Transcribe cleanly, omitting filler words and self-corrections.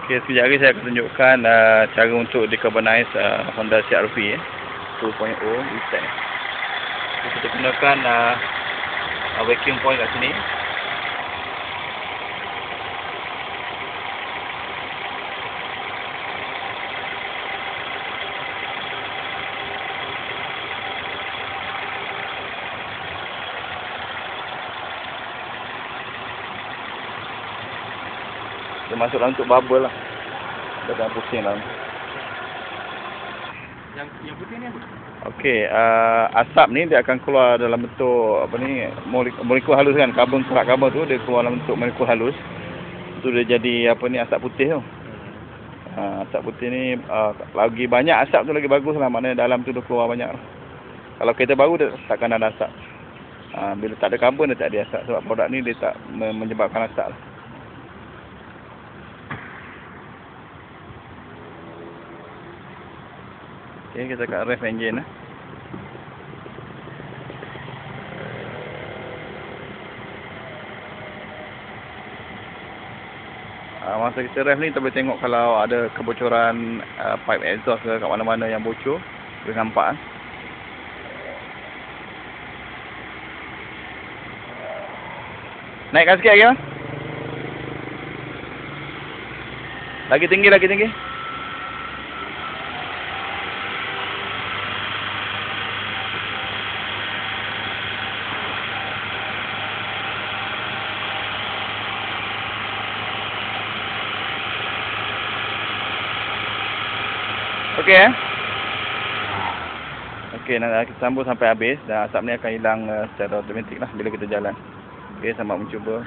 Okay, sekejap lagi saya akan tunjukkan cara untuk decarbonize Honda CR-V 2.0 E-Tech. Kita gunakan vacuum point kat sini. Dia masuk dalam bentuk bubble lah. Dia akan pusing dalam. Yang putih ni apa? Okey, asap ni dia akan keluar dalam bentuk apa ni, molekul halus kan, kerak karbon tu dia keluar dalam bentuk molekul halus. Tu dia jadi apa ni, asap putih tu. Asap putih ni lagi banyak asap tu lagi bagus lah, maknanya dalam tu dia keluar banyak. Kalau kereta baru dia takkan ada asap. Bila tak ada karbon dia tak ada asap, sebab produk ni dia tak menyebabkan asap lah. Okay, kita kat rev engine lah. Masa kita rev ni kita boleh tengok kalau ada kebocoran pipe exhaust ke kat mana-mana yang bocor, boleh nampak. Naikkan sikit lagi bang. Lagi tinggi. Okey Okey, nak kita sambung sampai habis dan asap ni akan hilang secara automatik lah bila kita jalan. Okey, selamat mencuba.